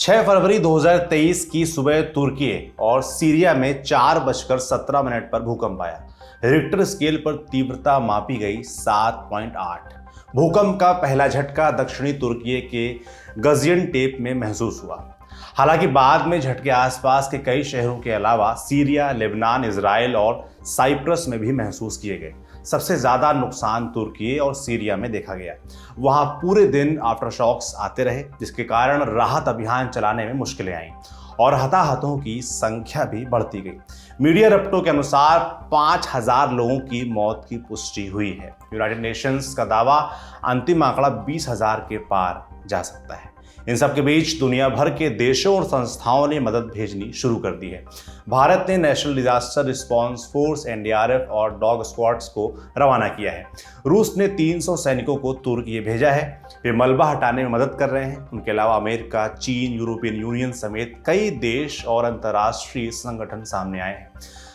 6 फरवरी 2023 की सुबह तुर्की और सीरिया में 4:17 पर भूकंप आया। रिक्टर स्केल पर तीव्रता मापी गई 7.8। भूकंप का पहला झटका दक्षिणी तुर्की के गाजियान्टेप में महसूस हुआ। हालांकि बाद में झटके आसपास के कई शहरों के अलावा सीरिया, लेबनान, इजराइल और साइप्रस में भी महसूस किए गए। सबसे ज्यादा नुकसान तुर्की और सीरिया में देखा गया। वहां पूरे दिन आफ्टरशॉक्स आते रहे, जिसके कारण राहत अभियान चलाने में मुश्किलें आईं और हताहतों की संख्या भी बढ़ती गई। मीडिया रपटों के अनुसार 5000 लोगों की मौत की पुष्टि हुई है। यूनाइटेड नेशंस का दावा अंतिम आंकड़ा 20,000 के पार जा सकता है। इन सब के बीच दुनिया भर के देशों और संस्थाओं ने मदद भेजनी शुरू कर दी है। भारत ने national disaster response force NDRF और डॉग स्क्वाड्स को रवाना किया है। रूस ने 300 सैनिकों को तुर्की भेजा है। वे मलबा हटाने में मदद कर रहे हैं। उनके अलावा अमेरिका, चीन, यूरोपियन यूनियन समेत कई देश और अंतर्राष्ट्रीय संगठन सामने आए हैं।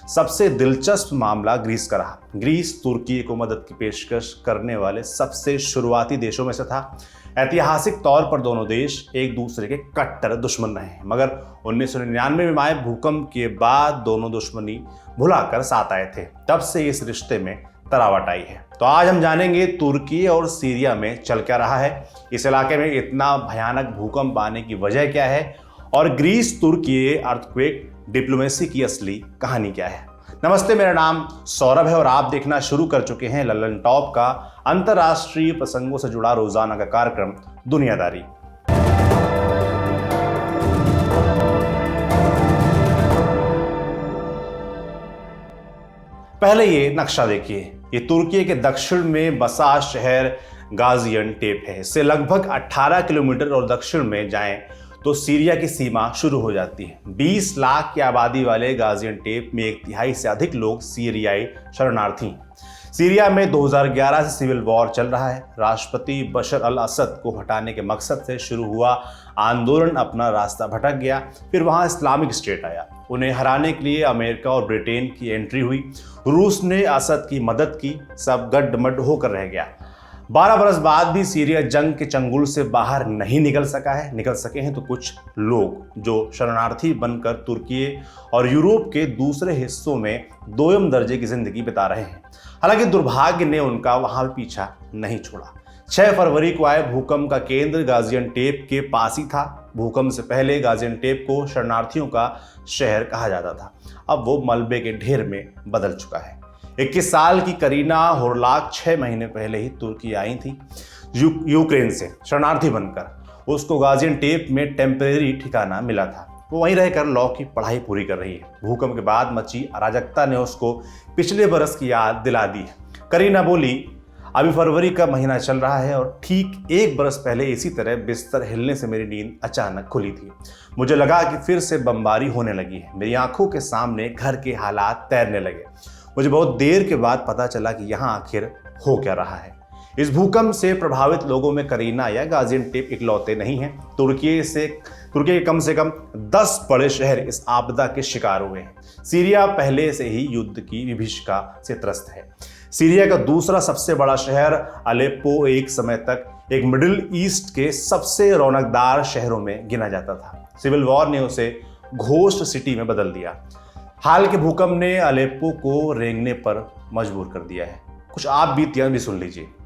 सबसे दिलचस्प मामला ग्रीस का रहा। ग्रीस तुर्की को मदद की पेशकश करने वाले सबसे शुरुआती देशों में से था। ऐतिहासिक तौर पर दोनों देश एक दूसरे के कट्टर दुश्मन रहे हैं, मगर 1999 में आए भूकंप के बाद दोनों दुश्मनी भुलाकर साथ आए थे। तब से इस रिश्ते में तरावट आई है। तो आज हम जानेंगे तुर्की और सीरिया में चल क्या रहा है, इस इलाके में इतना भयानक भूकंप आने की वजह क्या है और ग्रीस तुर्की अर्थक्वेक डिप्लोमेसी की असली कहानी क्या है। नमस्ते, मेरा नाम सौरभ है और आप देखना शुरू कर चुके हैं लल्लन टॉप का अंतर्राष्ट्रीय प्रसंगों से जुड़ा रोजाना का कार्यक्रम दुनियादारी। पहले ये नक्शा देखिए। ये तुर्की के दक्षिण में बसा शहर गाजियान्टेप है। इससे लगभग 18 किलोमीटर और दक्षिण में जाएं तो सीरिया की सीमा शुरू हो जाती है। 20 लाख की आबादी वाले गाजियान्टेप में 1/3 से अधिक लोग सीरियाई शरणार्थी हैं। सीरिया में 2011 से सिविल वॉर चल रहा है। राष्ट्रपति बशर अल असद को हटाने के मकसद से शुरू हुआ आंदोलन अपना रास्ता भटक गया। फिर वहां इस्लामिक स्टेट आया। उन्हें हराने के लिए अमेरिका और ब्रिटेन की एंट्री हुई। रूस ने असद की मदद की। सब गड्ढमड्ढ होकर रह गया। 12 बरस बाद भी सीरिया जंग के चंगुल से बाहर नहीं निकल सका है। निकल सके हैं तो कुछ लोग जो शरणार्थी बनकर तुर्की और यूरोप के दूसरे हिस्सों में दोयम दर्जे की जिंदगी बिता रहे हैं। हालांकि दुर्भाग्य ने उनका वहां पीछा नहीं छोड़ा। 6 फरवरी को आए भूकंप का केंद्र गाजियान्टेप के पास ही था। भूकंप से पहले गाजियान्टेप को शरणार्थियों का शहर कहा जाता था। अब वो मलबे के ढेर में बदल चुका है। 21 साल की करीना होरलाक 6 महीने पहले ही तुर्की आई थी यूक्रेन से शरणार्थी बनकर। उसको गाजियान्टेप में टेम्परेरी ठिकाना मिला था। वो वहीं रहकर लॉ की पढ़ाई पूरी कर रही है। भूकंप के बाद मची अराजकता ने उसको पिछले बरस की याद दिला दी है। करीना बोली, अभी फरवरी का महीना चल रहा है और ठीक 1 बरस पहले इसी तरह बिस्तर हिलने से मेरी नींद अचानक खुली थी। मुझे लगा कि फिर से बमबारी होने लगी है। मेरी आंखों के सामने घर के हालात तैरने लगे। मुझे बहुत देर के बाद पता चला कि यहाँ आखिर हो क्या रहा है। इस भूकंप से प्रभावित लोगों में करीना या गाजियान्टेप इकलौते नहीं हैं। तुर्की के कम से कम 10 बड़े शहर इस आपदा के शिकार हुए हैं। सीरिया पहले से ही युद्ध की विभीषिका से त्रस्त है। सीरिया का दूसरा सबसे बड़ा शहर अलेप्पो एक समय तक एक मिडिल ईस्ट के सबसे रौनकदार शहरों में गिना जाता था। सिविल वॉर ने उसे घोस्ट सिटी में बदल दिया। हाल के भूकंप ने अलेप्पो को रेंगने पर मजबूर कर दिया है। कुछ आप बीतियां भी सुन लीजिए।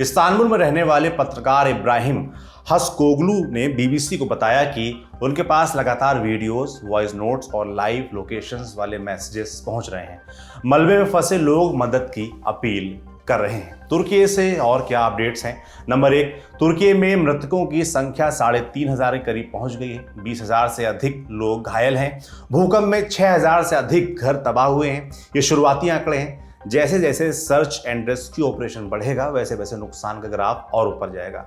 इस्तांबुल में रहने वाले पत्रकार इब्राहिम हस्कोगलू ने बीबीसी को बताया कि उनके पास लगातार वीडियोस, वॉइस नोट्स और लाइव लोकेशंस वाले मैसेजेस पहुंच रहे हैं। मलबे में फंसे लोग मदद की अपील कर रहे हैं। तुर्की से और क्या अपडेट्स हैं? नंबर 1, तुर्की में मृतकों की संख्या 3,500 के करीब पहुंच गई है। 20,000 से अधिक लोग घायल हैं। भूकंप में 6,000 से अधिक घर तबाह हुए हैं। ये शुरुआती आंकड़े हैं। जैसे जैसे सर्च एंड रेस्क्यू ऑपरेशन बढ़ेगा वैसे वैसे नुकसान का ग्राफ और ऊपर जाएगा।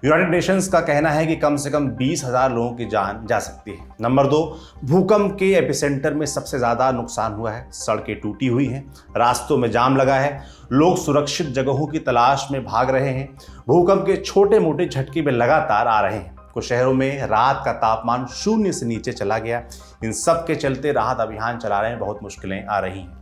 यूनाइटेड नेशंस का कहना है कि कम से कम 20,000 लोगों की जान जा सकती है। नंबर 2, भूकंप के एपिसेंटर में सबसे ज्यादा नुकसान हुआ है। सड़कें टूटी हुई हैं, रास्तों में जाम लगा है, लोग सुरक्षित जगहों की तलाश में भाग रहे हैं। भूकंप के छोटे मोटे झटके भी लगातार आ रहे हैं। कुछ शहरों में रात का तापमान 0 से नीचे चला गया। इन सब के चलते राहत अभियान चला रहे हैं, बहुत मुश्किलें आ रही हैं।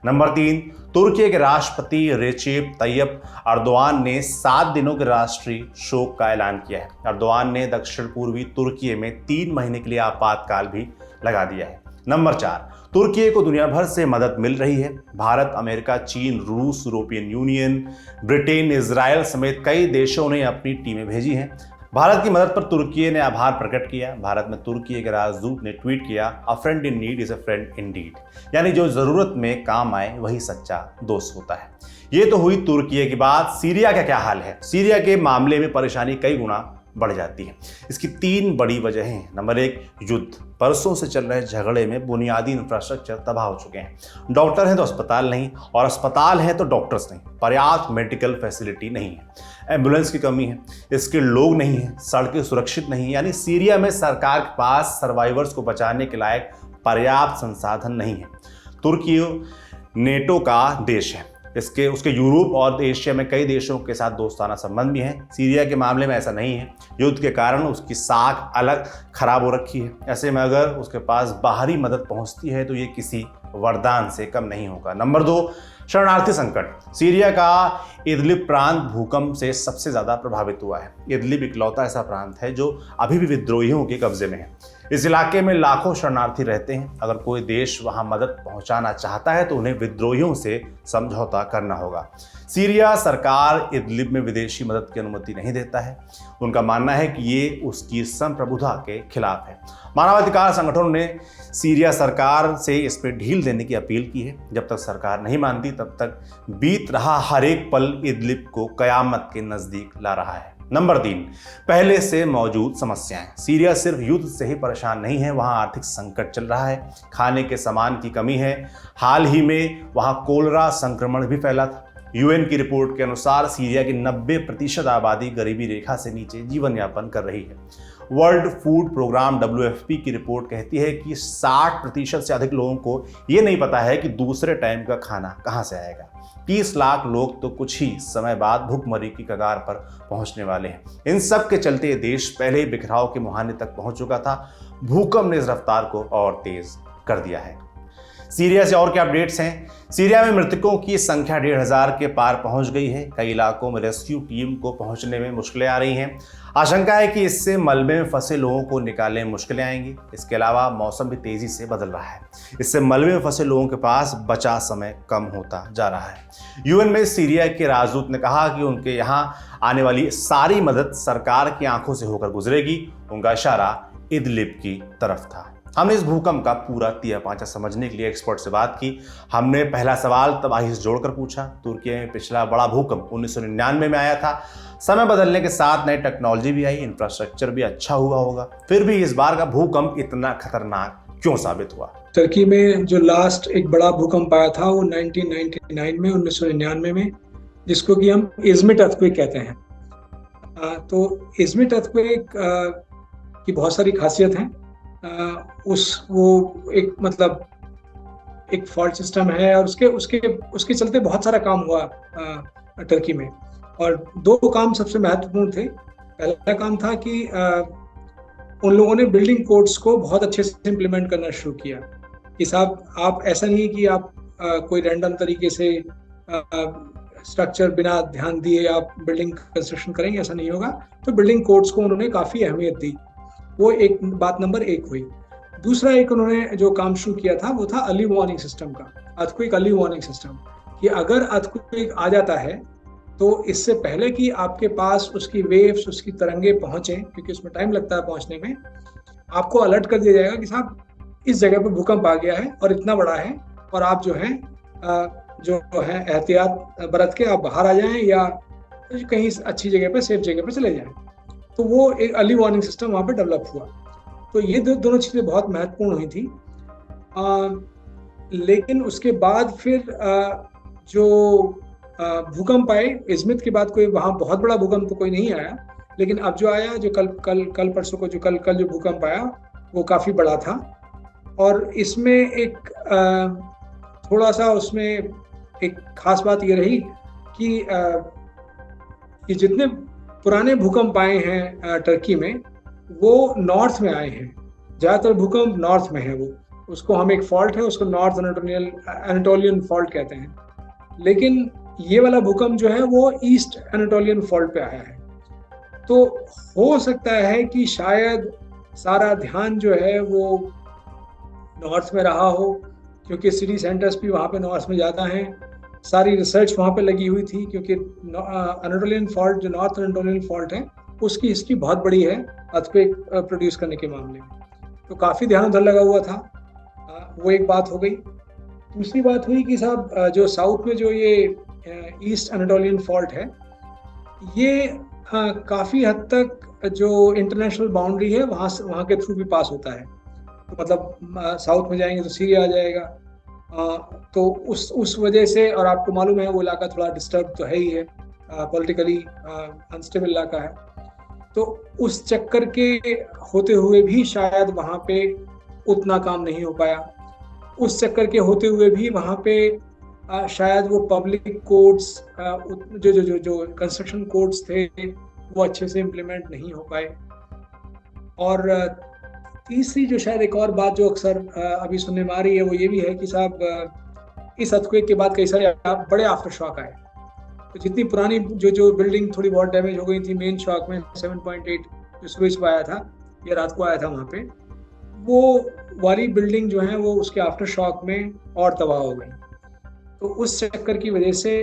नंबर 3, तुर्की के राष्ट्रपति रेचेप तैयप अर्दोआन ने 7 दिनों के राष्ट्रीय शोक का ऐलान किया है। अर्दोआन ने दक्षिण पूर्वी तुर्की में 3 महीने के लिए आपातकाल भी लगा दिया है। नंबर 4, तुर्की को दुनिया भर से मदद मिल रही है। भारत, अमेरिका, चीन, रूस, यूरोपियन यूनियन, ब्रिटेन, इजराइल समेत कई देशों ने अपनी टीमें भेजी हैं। भारत की मदद पर तुर्की ने आभार प्रकट किया। भारत में तुर्की के राजदूत ने ट्वीट किया, अ friend in need is a friend Indeed, यानी जो जरूरत में काम आए वही सच्चा दोस्त होता है। ये तो हुई तुर्की की बात। सीरिया का क्या हाल है? सीरिया के मामले में परेशानी कई गुना बढ़ जाती है। इसकी 3 बड़ी वजह हैं। नंबर 1, युद्ध। बरसों से चल रहे झगड़े में बुनियादी इंफ्रास्ट्रक्चर तबाह हो चुके हैं। डॉक्टर हैं तो अस्पताल नहीं, और अस्पताल हैं तो डॉक्टर्स नहीं। पर्याप्त मेडिकल फैसिलिटी नहीं है। एम्बुलेंस की कमी है, स्किल्ड लोग नहीं है, सड़कें सुरक्षित नहीं है। यानी सीरिया में सरकार के पास सर्वाइवर्स को बचाने के लायक पर्याप्त संसाधन नहीं है। तुर्की नेटो का देश है। उसके यूरोप और एशिया में कई देशों के साथ दोस्ताना संबंध भी हैं। सीरिया के मामले में ऐसा नहीं है। युद्ध के कारण उसकी साख अलग खराब हो रखी है। ऐसे में अगर उसके पास बाहरी मदद पहुंचती है तो ये किसी वरदान से कम नहीं होगा। नंबर 2, शरणार्थी संकट। सीरिया का इदलिब प्रांत भूकंप से सबसे ज्यादा प्रभावित हुआ है। इदलिब इकलौता ऐसा प्रांत है जो अभी भी विद्रोहियों के कब्जे में है। इस इलाके में लाखों शरणार्थी रहते हैं। अगर कोई देश वहां मदद पहुंचाना चाहता है तो उन्हें विद्रोहियों से समझौता करना होगा। सीरिया सरकार इदलिब में विदेशी मदद की अनुमति नहीं देता है। उनका मानना है कि ये उसकी संप्रभुता के खिलाफ है। मानवाधिकार संगठनों ने सीरिया सरकार से इस पर ढील देने की अपील की है। जब तक सरकार नहीं मानती तब तक बीत रहा हर एक पल इदलिब को कयामत के नजदीक ला रहा है। नंबर 3, पहले से मौजूद समस्याएं। सीरिया सिर्फ युद्ध से ही परेशान नहीं है, वहां आर्थिक संकट चल रहा है, खाने के सामान की कमी है। हाल ही में वहां कोलेरा संक्रमण भी फैला था। यूएन की रिपोर्ट के अनुसार सीरिया की 90% आबादी गरीबी रेखा से नीचे जीवन यापन कर रही है। वर्ल्ड फूड प्रोग्राम WFP की रिपोर्ट कहती है कि 60% से अधिक लोगों को ये नहीं पता है कि दूसरे टाइम का खाना कहाँ से आएगा। 30 लाख लोग तो कुछ ही समय बाद भूखमरी की कगार पर पहुंचने वाले हैं। इन सब के चलते ये देश पहले ही बिखराव के मुहाने तक पहुंच चुका था। भूकंप ने इस रफ्तार को और तेज कर दिया है। सीरिया से और क्या अपडेट्स हैं? सीरिया में मृतकों की संख्या 1,500 के पार पहुंच गई है। कई इलाकों में रेस्क्यू टीम को पहुंचने में मुश्किलें आ रही हैं। आशंका है कि इससे मलबे में फंसे लोगों को निकालने में मुश्किलें आएंगी। इसके अलावा मौसम भी तेजी से बदल रहा है। इससे मलबे में फंसे लोगों के पास बचा समय कम होता जा रहा है। यूएन में सीरिया के राजदूत ने कहा कि उनके यहाँ आने वाली सारी मदद सरकार की आंखों से होकर गुजरेगी। उनका इशारा इदलिब की तरफ था। हमने इस भूकंप का पूरा तिया पांचा समझने के लिए एक्सपर्ट से बात की। हमने पहला सवाल तबाही से जोड़कर पूछा। तुर्की में पिछला बड़ा भूकंप 1999 में आया था। समय बदलने के साथ नई टेक्नोलॉजी भी आई, इंफ्रास्ट्रक्चर भी अच्छा हुआ होगा, फिर भी इस बार का भूकंप इतना खतरनाक क्यों साबित हुआ? तुर्की में जो लास्ट एक बड़ा भूकंप आया था वो 1999 में 1999 में, जिसको कि हम इज़मिट अर्थक्वेक कहते हैं। तो इज़मिट अर्थक्वेक की बहुत सारी खासियत हैं। वो एक फॉल्ट सिस्टम है और उसके चलते बहुत सारा काम हुआ तुर्की में। और 2 काम सबसे महत्वपूर्ण थे। पहला काम था कि उन लोगों ने बिल्डिंग कोड्स को बहुत अच्छे से इम्प्लीमेंट करना शुरू किया कि साहब आप ऐसा नहीं है कि आप कोई रैंडम तरीके से स्ट्रक्चर बिना ध्यान दिए आप बिल्डिंग कंस्ट्रक्शन करेंगे, ऐसा नहीं होगा। तो बिल्डिंग कोड्स को उन्होंने काफ़ी अहमियत दी। वो एक बात नंबर 1 हुई। दूसरा एक उन्होंने जो काम शुरू किया था वो था अर्ली वार्निंग सिस्टम का, अर्थक्वेक अर्ली वार्निंग सिस्टम, कि अगर अर्थक्वेक आ जाता है तो इससे पहले कि आपके पास उसकी वेव्स, उसकी तरंगे पहुंचे, क्योंकि उसमें टाइम लगता है पहुंचने में, आपको अलर्ट कर दिया जाएगा कि साहब इस जगह पर भूकंप आ गया है और इतना बड़ा है, और आप जो है एहतियात बरत के आप बाहर आ जाएं या कहीं अच्छी जगह पे, सेफ जगह पे चले जाएं। तो वो एक अर्ली वार्निंग सिस्टम वहाँ पे डेवलप हुआ। तो ये दोनों चीज़ें बहुत महत्वपूर्ण हुई थी। लेकिन उसके बाद फिर जो भूकंप आए, इज़मित के बाद कोई वहाँ बहुत बड़ा भूकंप तो कोई नहीं आया, लेकिन अब जो आया, जो कल परसों को जो कल जो भूकंप आया वो काफ़ी बड़ा था। और इसमें एक थोड़ा सा उसमें एक खास बात ये रही कि जितने पुराने भूकंप आए हैं टर्की में, वो नॉर्थ में आए हैं। ज़्यादातर भूकंप नॉर्थ में है। वो उसको हम एक फॉल्ट है, उसको नॉर्थ एनाटोलियन फॉल्ट कहते हैं। लेकिन ये वाला भूकंप जो है वो ईस्ट एनाटोलियन फॉल्ट पे आया है। तो हो सकता है कि शायद सारा ध्यान जो है वो नॉर्थ में रहा हो, क्योंकि सिटी सेंटर्स भी वहाँ पे नॉर्थ में ज़्यादा हैं। सारी रिसर्च वहाँ पे लगी हुई थी, क्योंकि एनाटोलियन फॉल्ट, जो नॉर्थ एनाटोलियन फॉल्ट है, उसकी हिस्ट्री बहुत बड़ी है अर्थक्वेक प्रोड्यूस करने के मामले में। तो काफ़ी ध्यान उधर लगा हुआ था। वो एक बात हो गई। दूसरी बात हुई कि साहब जो साउथ में जो ये ईस्ट एनाटोलियन फॉल्ट है, ये काफ़ी हद तक जो इंटरनेशनल बाउंड्री है वहाँ के थ्रू भी पास होता है। तो मतलब साउथ में जाएंगे तो सीरिया आ जाएगा। तो उस वजह से, और आपको मालूम है वो इलाका थोड़ा डिस्टर्ब तो है ही है, पॉलिटिकली अनस्टेबल इलाका है। तो उस चक्कर के होते हुए भी शायद वहाँ पे उतना काम नहीं हो पाया। उस चक्कर के होते हुए भी वहाँ पे शायद वो पब्लिक कोड्स, जो कंस्ट्रक्शन कोड्स थे, वो अच्छे से इम्प्लीमेंट नहीं हो पाए। और तीसरी जो शायद एक और बात जो अक्सर अभी सुनने में आ रही है, वो ये भी है कि साहब इस अर्थक्वेक के बाद कई सारे बड़े आफ्टर शॉक आए। तो जितनी पुरानी जो बिल्डिंग थोड़ी बहुत डैमेज हो गई थी, मेन शॉक में 7.8 जो सुबह को आया था या रात को आया था वहाँ पे, वो वाली बिल्डिंग जो है वो उसके आफ्टर शॉक में और तबाह हो गई। तो उस चक्कर की वजह से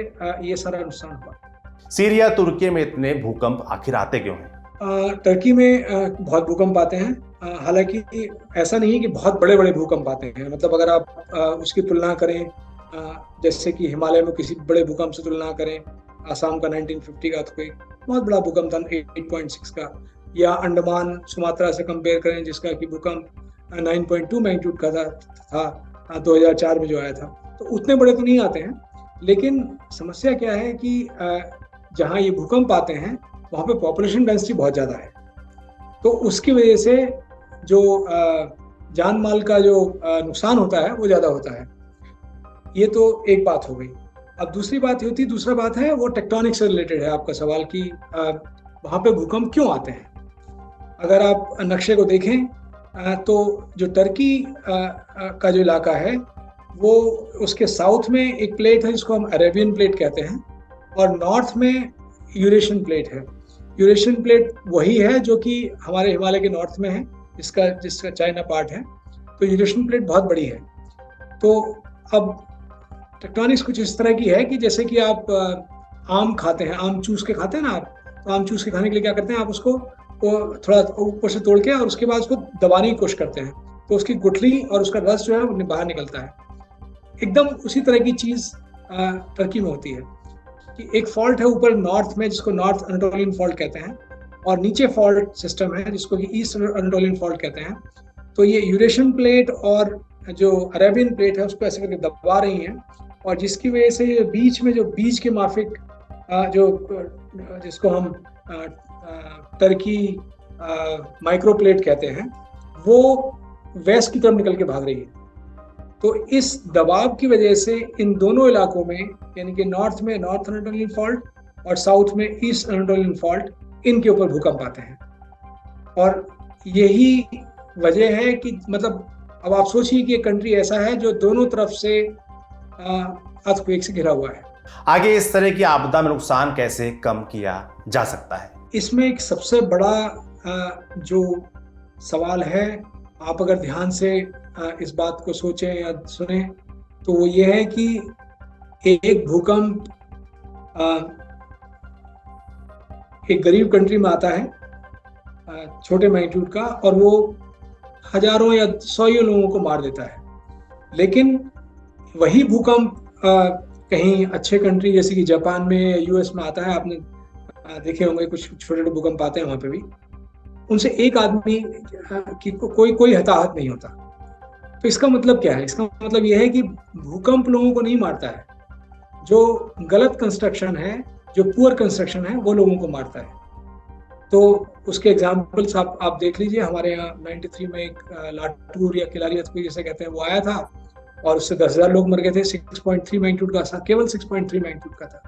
ये सारा नुकसान हुआ। सीरिया, तुर्की में इतने भूकंप आखिर आते क्यों हैं? टर्की में बहुत भूकंप आते हैं। हालांकि ऐसा नहीं है कि बहुत बड़े बड़े भूकंप आते हैं। मतलब अगर आप उसकी तुलना करें, जैसे कि हिमालय में किसी बड़े भूकंप से तुलना करें, आसाम का 1950 का अर्थक्वेक बहुत बड़ा भूकंप था 8.6 का, या अंडमान सुमात्रा से कंपेयर करें जिसका कि भूकंप 9.2 मैग्नीट्यूड का था 2004 में जो आया था। तो उतने बड़े तो नहीं आते हैं। लेकिन समस्या क्या है कि जहाँ ये भूकंप आते हैं वहाँ पे पॉपुलेशन डेंसिटी बहुत ज़्यादा है। तो उसकी वजह से जो जान माल का जो नुकसान होता है वो ज़्यादा होता है। ये तो एक बात हो गई। अब दूसरा बात है वो टेक्टोनिक से रिलेटेड है आपका सवाल कि वहाँ पे भूकंप क्यों आते हैं। अगर आप नक्शे को देखें तो जो टर्की का जो इलाका है वो, उसके साउथ में एक प्लेट है जिसको हम अरेबियन प्लेट कहते हैं, और नॉर्थ में यूरेशियन प्लेट है। यूरेशियन प्लेट वही है जो कि हमारे हिमालय के नॉर्थ में है, जिसका चाइना पार्ट है। तो यूरेशियन प्लेट बहुत बड़ी है। तो अब टेक्टोनिक्स कुछ इस तरह की है कि जैसे कि आप आम खाते हैं, आम चूस के खाते हैं ना आप, तो आम चूस के खाने के लिए क्या करते हैं, आप उसको थोड़ा ऊपर से तोड़ के और उसके बाद उसको दबाने की कोशिश करते हैं, तो उसकी गुठली और उसका रस जो है वो बाहर निकलता है। एकदम उसी तरह की चीज़ टर्की में होती है कि एक फॉल्ट है ऊपर नॉर्थ में जिसको नॉर्थ एनाटोलियन फॉल्ट कहते हैं, और नीचे फॉल्ट सिस्टम है जिसको कि ईस्ट एनाटोलियन फॉल्ट कहते हैं। तो ये यूरेशियन प्लेट और जो अरेबियन प्लेट है उसको ऐसे करके दबा रही हैं, और जिसकी वजह से बीच में जो बीच के माफिक जिसको हम टर्की माइक्रो प्लेट कहते हैं, वो वेस्ट की तरफ निकल के भाग रही है। तो इस दबाव की वजह से इन दोनों इलाकों में, यानी कि नॉर्थ में नॉर्थ एनाटोलियन फॉल्ट और साउथ में ईस्ट एनाटोलियन फॉल्ट, इनके ऊपर भूकंप आते हैं। और यही वजह है कि मतलब अब आप सोचिए कि एक कंट्री ऐसा है जो दोनों तरफ से अर्थक्वेक से घिरा हुआ है। आगे इस तरह की आपदा में नुकसान कैसे कम किया जा सकता है? इसमें एक सबसे बड़ा जो सवाल है, आप अगर ध्यान से इस बात को सोचें या सुने, तो वो ये है कि एक भूकंप एक गरीब कंट्री में आता है छोटे मैग्नीट्यूड का, और वो हजारों या सौ लोगों को मार देता है। लेकिन वही भूकंप कहीं अच्छे कंट्री जैसे कि जापान में, यूएस में आता है, आपने देखे होंगे कुछ छोटे छोटे भूकंप आते हैं वहां पे भी, उनसे एक आदमी की कोई हताहत नहीं होता। तो इसका मतलब क्या है? इसका मतलब यह है कि भूकंप लोगों को नहीं मारता है, जो गलत कंस्ट्रक्शन है, जो पुअर कंस्ट्रक्शन है, वो लोगों को मारता है। तो उसके एग्जाम्पल्स आप देख लीजिए। हमारे यहाँ 93 में एक लाटूर या किलारी अर्थक्वेक जैसे कहते हैं वो आया था, और उससे 10,000 लोग मर गए थे। 6.3 मैग्नीट्यूड का था, केवल 6.3 मैग्नीट्यूड का था।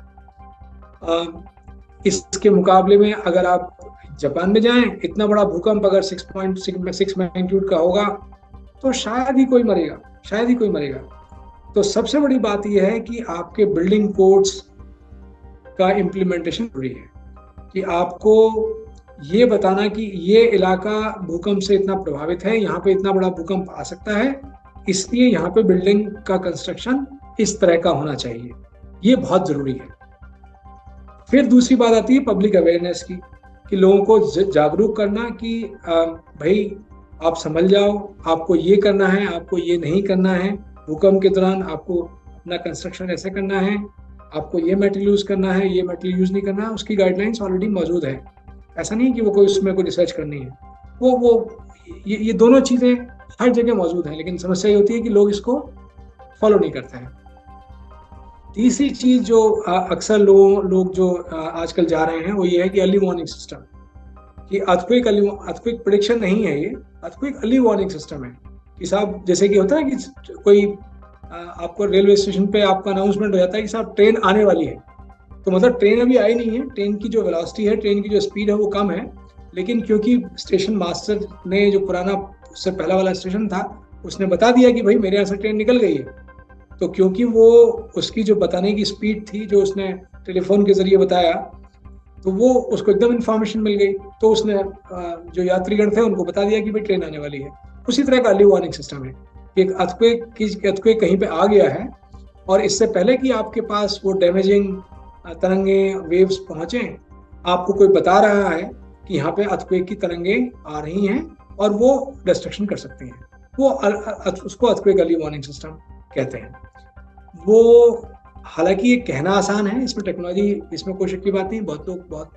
इसके मुकाबले में अगर आप जापान में जाएं, इतना बड़ा भूकंप अगर 6.6 मैग्नीट्यूड का होगा तो शायद ही कोई मरेगा, शायद ही कोई मरेगा। तो सबसे बड़ी बात यह है कि आपके बिल्डिंग कोड्स का इम्प्लीमेंटेशन जरूरी है, कि आपको ये बताना कि ये इलाका भूकंप से इतना प्रभावित है, यहाँ पे इतना बड़ा भूकंप आ सकता है, इसलिए यहाँ पे बिल्डिंग का कंस्ट्रक्शन इस तरह का होना चाहिए। ये बहुत जरूरी है। फिर दूसरी बात आती है पब्लिक अवेयरनेस की, कि लोगों को जागरूक करना कि भाई आप समझ जाओ, आपको ये करना है, आपको ये नहीं करना है, भूकंप के दौरान आपको अपना कंस्ट्रक्शन ऐसे करना है, आपको ये मटेरियल यूज करना है, ये मटेरियल यूज नहीं करना है। उसकी गाइडलाइंस ऑलरेडी मौजूद है। ऐसा नहीं कि वो कोई उसमें कोई रिसर्च करनी है, ये दोनों चीजें हर जगह मौजूद हैं, लेकिन समस्या ये होती है कि लोग इसको फॉलो नहीं करते हैं। तीसरी चीज जो अक्सर लोग जो आजकल जा रहे हैं वो ये है कि अर्ली वार्निंग सिस्टम, कि अर्थक्वेक प्रेडिक्शन नहीं है, ये अर्थक्वेक अर्ली वार्निंग सिस्टम है। कि साहब जैसे कि होता है कि कोई आपको रेलवे स्टेशन पे आपका अनाउंसमेंट हो जाता है कि साहब ट्रेन आने वाली है, तो मतलब ट्रेन अभी आई नहीं है, ट्रेन की जो वेलोसिटी है, ट्रेन की जो स्पीड है वो कम है, लेकिन क्योंकि स्टेशन मास्टर ने, जो पुराना उससे पहला वाला स्टेशन था, उसने बता दिया कि भाई मेरे यहाँ से ट्रेन निकल गई है, तो क्योंकि वो उसकी जो बताने की स्पीड थी, जो उसने टेलीफोन के जरिए बताया, तो वो उसको एकदम इन्फॉर्मेशन मिल गई, तो उसने जो यात्रीगण थे उनको बता दिया कि भाई ट्रेन आने वाली है। उसी तरह का अर्ली वार्निंग सिस्टम है। एक अर्थक्वेक कहीं पे आ गया है, और इससे पहले कि आपके पास वो डैमेजिंग तरंगे, वेव्स पहुंचे, आपको कोई बता रहा है कि यहाँ पे अर्थक्वेक की तरंगे आ रही हैं और वो डिस्ट्रक्शन कर सकती हैं, वो उसको अर्थक्वेक अर्ली वार्निंग सिस्टम कहते हैं। वो हालांकि ये कहना आसान है, इसमें टेक्नोलॉजी, इसमें कोई शक की बात नहीं, बहुत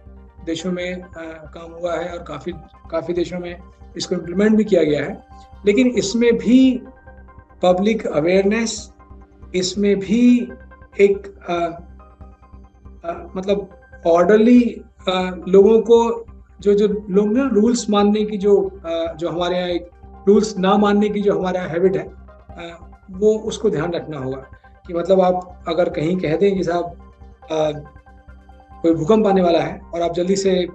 देशों में काम हुआ है, और काफ़ी देशों में इसको इम्प्लीमेंट भी किया गया है, लेकिन इसमें भी पब्लिक अवेयरनेस, इसमें भी एक मतलब ऑर्डरली लोगों को, जो लोग ना रूल्स मानने की, जो हमारे यहाँ एक रूल्स ना मानने की जो हमारे यहाँ हैबिट है, वो उसको ध्यान रखना होगा। कि मतलब आप अगर कहीं कह दें कि साहब कोई भूकंप आने वाला है, और आप जल्दी से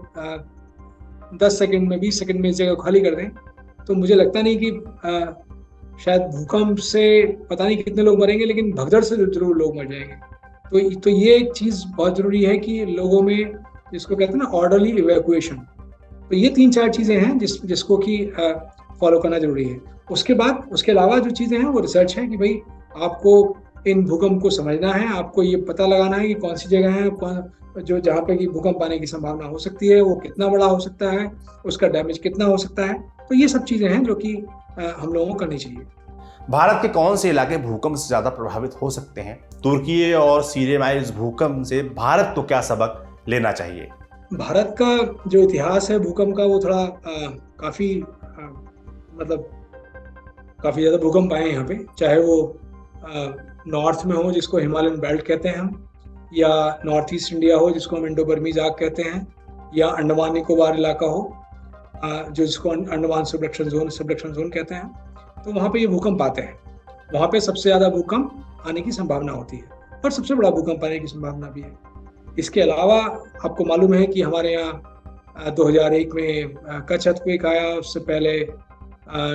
10 सेकंड में, 20 सेकंड में इस जगह खाली कर दें, तो मुझे लगता नहीं कि शायद भूकंप से पता नहीं कितने लोग मरेंगे, लेकिन भगदड़ से जरूर लोग मर जाएंगे। तो ये एक चीज़ बहुत ज़रूरी है कि लोगों में, जिसको कहते हैं ना ऑर्डरली इवैक्यूएशन, तो ये 3-4 चीज़ें हैं जिसको कि फॉलो करना जरूरी है। उसके अलावा जो चीज़ें हैं वो रिसर्च है, कि भाई आपको इन भूकंप को समझना है, आपको ये पता लगाना है कि कौन सी जगह है जो जहाँ पे कि भूकंप आने की संभावना हो सकती है, वो कितना बड़ा हो सकता है, उसका डैमेज कितना हो सकता है। तो ये सब चीज़ें हैं जो कि हम लोगों को करनी चाहिए। भारत के कौन से इलाके भूकंप से ज़्यादा प्रभावित हो सकते हैं? तुर्की और सीरिया में इस भूकंप से भारत को क्या सबक लेना चाहिए? भारत का जो इतिहास है भूकंप का, वो थोड़ा काफ़ी ज़्यादा भूकंप आए हैं यहाँ पे, चाहे वो नॉर्थ में हो जिसको हिमालयन बेल्ट कहते हैं हम, या नॉर्थ ईस्ट इंडिया हो जिसको हम इंडो बर्मीज आग कहते हैं, या अंडमान निकोबार इलाका हो जो जिसको अंडमान सबडक्शन जोन कहते हैं, तो वहाँ पे ये भूकंप आते हैं। वहाँ पे सबसे ज़्यादा भूकंप आने की संभावना होती है, और सबसे बड़ा भूकंप आने की संभावना भी है। इसके अलावा आपको मालूम है कि हमारे यहाँ 2001 में कच्छ अर्थक्वेक आया, उससे पहले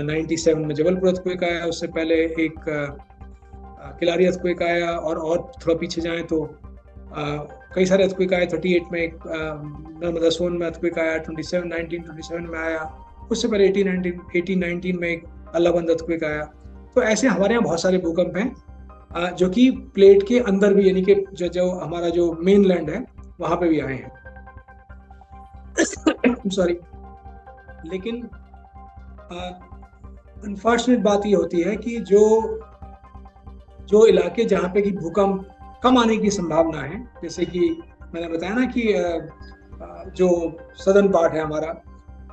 97 में जबलपुर अर्थक्वेक आया, उससे पहले एक किलारी अर्थक्वेक आया, और थोड़ा पीछे जाएं तो कई सारे अर्थक्वेक आए। 38 में एक नर्मदा सोन में अर्थक्वेक आया, 1927 में आया, उससे पहले 1819 में एक अल्लाहबंद अर्थक्वेक आया। तो ऐसे हमारे यहाँ बहुत सारे भूकंप हैं जो कि प्लेट के अंदर भी, यानी कि जो हमारा जो मेन लैंड है वहाँ पे भी आए हैं। सॉरी। लेकिन अनफॉर्चुनेट बात ये होती है कि जो इलाके जहाँ पे कि भूकंप कम आने की संभावना है, जैसे कि मैंने बताया ना कि जो सदर्न पार्ट है हमारा,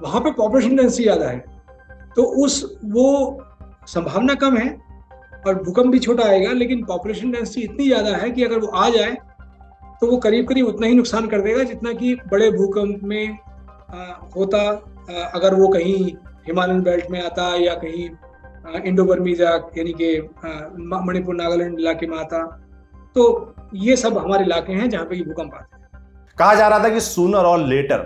वहाँ पे पॉपुलेशन डेंसिटी ज़्यादा है, तो वो संभावना कम है और भूकंप भी छोटा आएगा, लेकिन पॉपुलेशन डेंसिटी इतनी ज़्यादा है कि अगर वो आ जाए तो वो करीब करीब उतना ही नुकसान कर देगा जितना कि बड़े भूकंप में होता अगर वो कहीं हिमालयन बेल्ट में आता या कहीं इंडो बर्मीज यानी कि मणिपुर नागालैंड इलाके में आता। तो ये सब हमारे इलाके हैं जहाँ पे ये भूकंप आते हैं। कहा जा रहा था कि सूनर और लेटर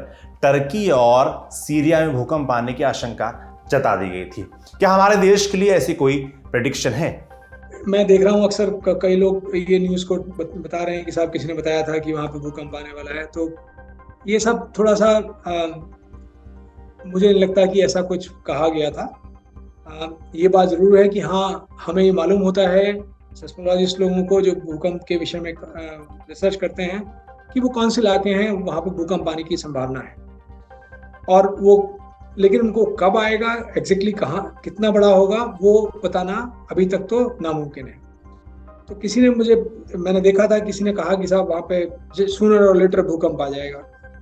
टर्की और सीरिया में भूकंप आने की आशंका जता दी गई थी। क्या हमारे देश के लिए ऐसी कोई प्रेडिक्शन है? मैं देख रहा हूँ अक्सर कई लोग ये न्यूज़ को बता रहे हैं कि साहब किसी ने बताया था कि वहाँ पे भूकंप आने वाला है। तो ये सब थोड़ा सा मुझे नहीं लगता कि ऐसा कुछ कहा गया था। ये बात ज़रूर है कि हाँ, हमें ये मालूम होता है सेस्मोलॉजिस्ट लोगों को जो भूकंप के विषय में रिसर्च करते हैं कि वो कौन से इलाके हैं वहाँ पे भूकंप आने की संभावना है, और वो लेकिन उनको कब आएगा, एग्जैक्टली कहाँ, कितना बड़ा होगा, वो बताना अभी तक तो नामुमकिन है। तो मैंने देखा था किसी ने कहा कि साहब वहाँ पे सूनर और लेटर भूकंप आ जाएगा।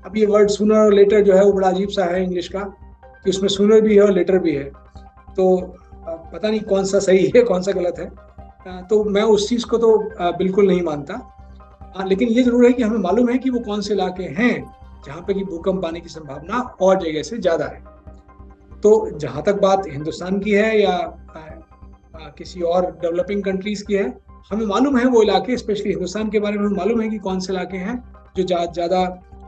अब ये वर्ड सूनर और लेटर जो है वो बड़ा अजीब सा है इंग्लिश का, कि उसमें सूनर भी है और लेटर भी है, तो पता नहीं कौन सा सही है कौन सा गलत है। तो मैं उस चीज़ को तो बिल्कुल नहीं मानता। लेकिन ये ज़रूर है कि हमें मालूम है कि वो कौन से इलाके हैं जहाँ पे कि भूकंप आने की संभावना और जगह से ज़्यादा है। तो जहाँ तक बात हिंदुस्तान की है या किसी और डेवलपिंग कंट्रीज़ की है, हमें मालूम है वो इलाके, स्पेशली हिंदुस्तान के बारे में हमें मालूम है कि कौन से इलाके हैं जो ज़्यादा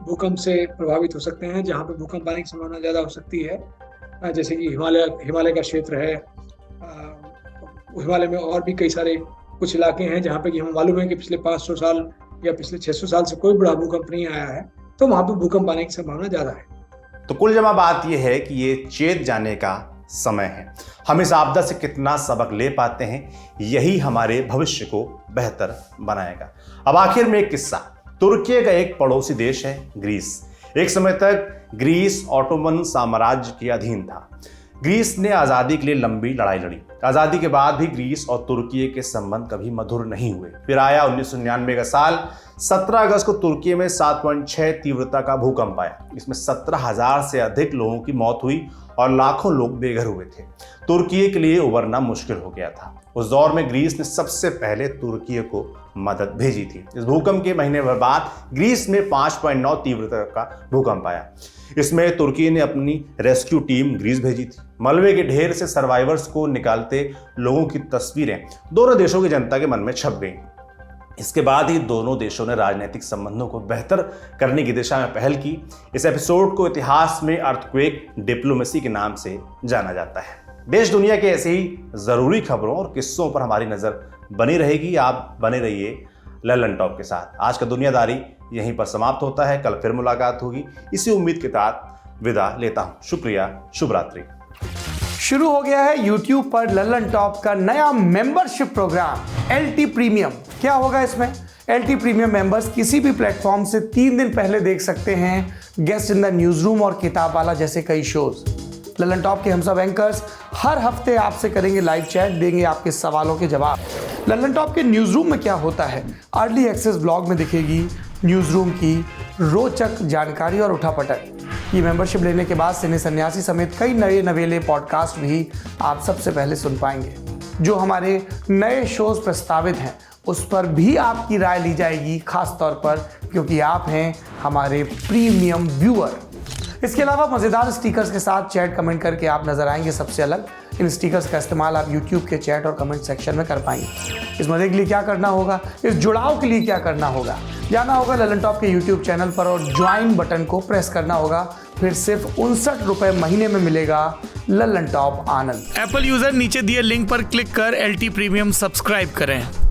भूकंप से प्रभावित हो सकते हैं, जहाँ पे भूकंप आने की संभावना ज़्यादा हो सकती है। जैसे कि हिमालय का क्षेत्र है, हिमालय में और भी कई सारे कुछ इलाके हैं जहाँ पे कि हमें मालूम है कि पिछले 500 साल या पिछले 600 साल से कोई बड़ा भूकंप नहीं आया है, तो वहाँ पे भूकंप आने की संभावना ज़्यादा है। तो कुल जमा बात यह है कि ये चेत जाने का समय है। हम इस आपदा से कितना सबक ले पाते हैं, यही हमारे भविष्य को बेहतर बनाएगा। अब आखिर में एक किस्सा। तुर्की का एक पड़ोसी देश है ग्रीस। एक समय तक ग्रीस ऑटोमन साम्राज्य के अधीन था। ग्रीस ने आज़ादी के लिए लंबी लड़ाई लड़ी। आज़ादी के बाद भी ग्रीस और तुर्की के संबंध कभी मधुर नहीं हुए। फिर आया 1999 का साल। 17 अगस्त को तुर्की में 7.6 तीव्रता का भूकंप आया। इसमें 17,000 से अधिक लोगों की मौत हुई और लाखों लोग बेघर हुए थे। तुर्की के लिए उबरना मुश्किल हो गया था। उस दौर में ग्रीस ने सबसे पहले तुर्की को मदद भेजी थी। इस भूकंप के महीने भर बाद ग्रीस में 5.9 तीव्रता का भूकंप आया। इसमें तुर्की ने अपनी रेस्क्यू टीम ग्रीस भेजी थी। मलबे के ढेर से सर्वाइवर्स को निकालते लोगों की तस्वीरें दोनों देशों की जनता के मन में छप गईं। इसके बाद ही दोनों देशों ने राजनीतिक संबंधों को बेहतर करने की दिशा में पहल की। इस एपिसोड को इतिहास में अर्थक्वेक डिप्लोमेसी के नाम से जाना जाता है। देश दुनिया के ऐसे ही ज़रूरी खबरों और किस्सों पर हमारी नज़र बनी रहेगी। आप बने रहिए ललन टॉप के साथ। आज का दुनियादारी यहीं पर समाप्त होता है। कल फिर मुलाकात होगी। इसी उम्मीद के साथ विदा लेता हूँ। शुक्रिया, शुभ रात्रि। शुरू हो गया है YouTube पर ललन टॉप का नया मेंबरशिप प्रोग्राम LT प्रीमियम। क्या होगा इसमें? LT प्रीमियम मेंबर्स किसी भी प्लेटफॉर्म से 3 दिन पहले देख सकते हैं guest in the news room और किताब वाला जैसे कई शोज। ललन टॉप के हम सब एंकर्स हर हफ्ते आपसे करेंगे लाइव चैट, देंगे आपके सवालों के जवाब। ललन टॉप के न्यूज रूम में क्या होता है, अर्ली एक्सेस ब्लॉग में दिखेगी न्यूज रूम की रोचक जानकारी और उठापटक। ये मेंबरशिप लेने के बाद सिने सन्यासी समेत कई नए नवेले पॉडकास्ट भी आप सबसे पहले सुन पाएंगे। जो हमारे नए शोज प्रस्तावित हैं उस पर भी आपकी राय ली जाएगी, खास तौर पर क्योंकि आप हैं हमारे प्रीमियम व्यूअर। इसके अलावा मज़ेदार स्टिकर्स के साथ चैट कमेंट करके आप नजर आएंगे सबसे अलग। इन स्टिकर्स का इस्तेमाल आप YouTube के चैट और कमेंट सेक्शन में कर पाएंगे। इस मजे के लिए क्या करना होगा, इस जुड़ाव के लिए क्या करना होगा, जाना होगा ललन टॉप के YouTube चैनल पर और ज्वाइन बटन को प्रेस करना होगा। फिर सिर्फ 59 रुपए महीने में मिलेगा ललन टॉप आनंद। एप्पल यूजर नीचे दिए लिंक पर क्लिक कर LT प्रीमियम सब्सक्राइब करें।